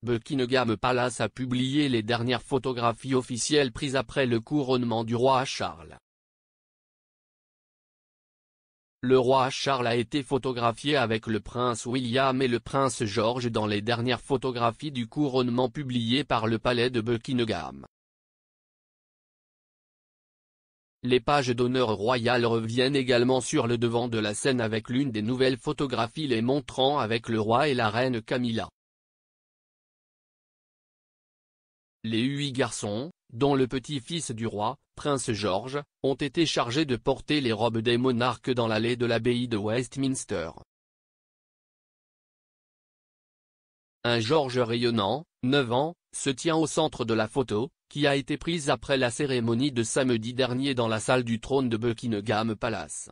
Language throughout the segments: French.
Buckingham Palace a publié les dernières photographies officielles prises après le couronnement du roi Charles. Le roi Charles a été photographié avec le prince William et le prince George dans les dernières photographies du couronnement publiées par le palais de Buckingham. Les pages d'honneur royales reviennent également sur le devant de la scène avec l'une des nouvelles photographies les montrant avec le roi et la reine Camilla. Les 8 garçons, dont le petit-fils du roi, prince George, ont été chargés de porter les robes des monarques dans l'allée de l'abbaye de Westminster. Un George rayonnant, 9 ans, se tient au centre de la photo, qui a été prise après la cérémonie de samedi dernier dans la salle du trône de Buckingham Palace.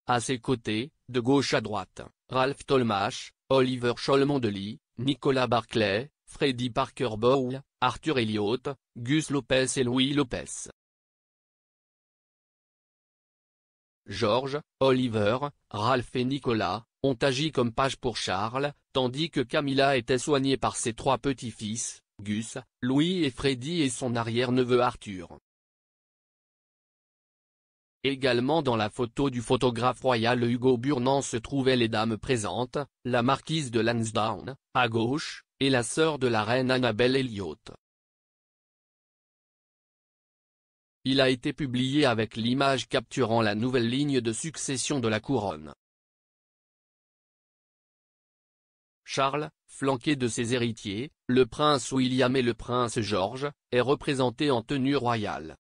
À ses côtés, de gauche à droite, Ralph Tolmach, Oliver Cholmondeley, Nicolas Barclay, Freddie Parker Bowles, Arthur Elliott, Gus Lopez et Louis Lopez. George, Oliver, Ralph et Nicolas ont agi comme pages pour Charles, tandis que Camilla était soignée par ses 3 petits-fils, Gus, Louis et Freddie et son arrière-neveu Arthur. Également dans la photo du photographe royal Hugo Burnand se trouvaient les dames présentes, la marquise de Lansdowne, à gauche, et la sœur de la reine Annabel Elliott. Il a été publié avec l'image capturant la nouvelle ligne de succession de la couronne. Charles, flanqué de ses héritiers, le prince William et le prince George, est représenté en tenue royale.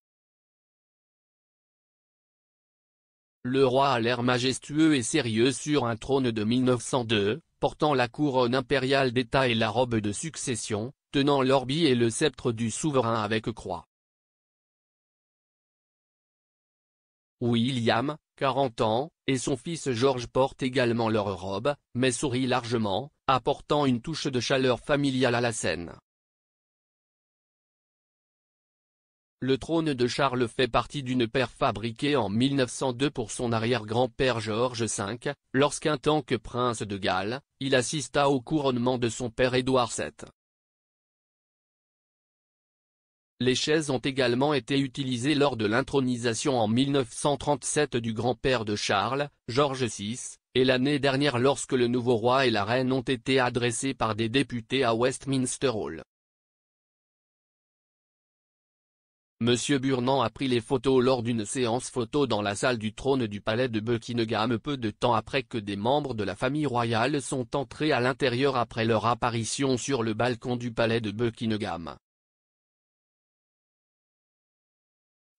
Le roi a l'air majestueux et sérieux sur un trône de 1902, portant la couronne impériale d'État et la robe de succession, tenant l'orbi et le sceptre du souverain avec croix. William, 40 ans, et son fils George portent également leur robe, mais sourient largement, apportant une touche de chaleur familiale à la scène. Le trône de Charles fait partie d'une paire fabriquée en 1902 pour son arrière-grand-père George V, lorsqu'en tant que prince de Galles, il assista au couronnement de son père Édouard VII. Les chaises ont également été utilisées lors de l'intronisation en 1937 du grand-père de Charles, George VI, et l'année dernière lorsque le nouveau roi et la reine ont été adressés par des députés à Westminster Hall. Monsieur Burnand a pris les photos lors d'une séance photo dans la salle du trône du palais de Buckingham peu de temps après que des membres de la famille royale sont entrés à l'intérieur après leur apparition sur le balcon du palais de Buckingham.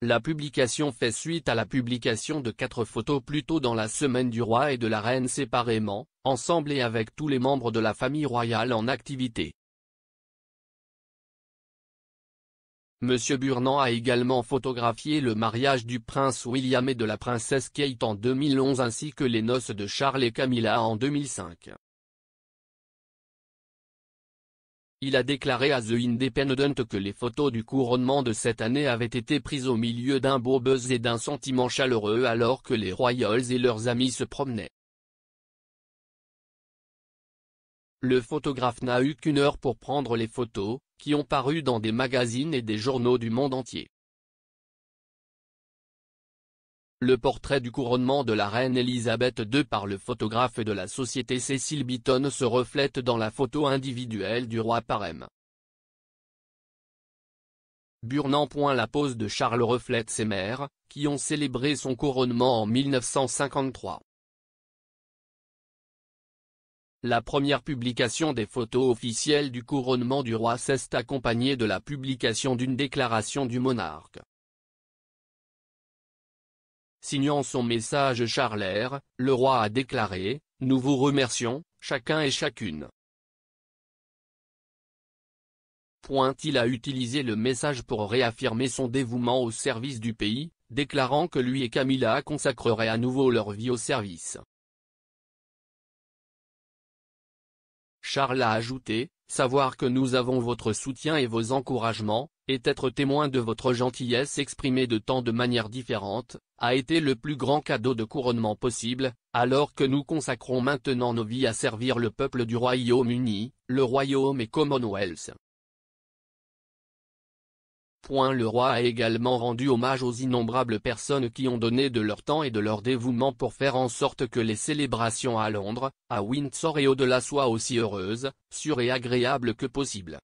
La publication fait suite à la publication de 4 photos plus tôt dans la semaine du roi et de la reine séparément, ensemble et avec tous les membres de la famille royale en activité. Monsieur Burnand a également photographié le mariage du prince William et de la princesse Kate en 2011 ainsi que les noces de Charles et Camilla en 2005. Il a déclaré à The Independent que les photos du couronnement de cette année avaient été prises au milieu d'un beau buzz et d'un sentiment chaleureux alors que les royals et leurs amis se promenaient. Le photographe n'a eu qu'1 heure pour prendre les photos, qui ont paru dans des magazines et des journaux du monde entier. Le portrait du couronnement de la reine Elisabeth II par le photographe de la société Cecil Beaton se reflète dans la photo individuelle du roi par M. Burnand. La pose de Charles reflète ses mères, qui ont célébré son couronnement en 1953. La première publication des photos officielles du couronnement du roi s'est accompagnée de la publication d'une déclaration du monarque. Signant son message charlaire, le roi a déclaré « Nous vous remercions, chacun et chacune ». Il a utilisé le message pour réaffirmer son dévouement au service du pays, déclarant que lui et Camilla consacreraient à nouveau leur vie au service. Charles a ajouté « Savoir que nous avons votre soutien et vos encouragements, et être témoin de votre gentillesse exprimée de tant de manières différentes, a été le plus grand cadeau de couronnement possible, alors que nous consacrons maintenant nos vies à servir le peuple du Royaume-Uni, le Royaume et Commonwealth. Le roi a également rendu hommage aux innombrables personnes qui ont donné de leur temps et de leur dévouement pour faire en sorte que les célébrations à Londres, à Windsor et au-delà soient aussi heureuses, sûres et agréables que possible.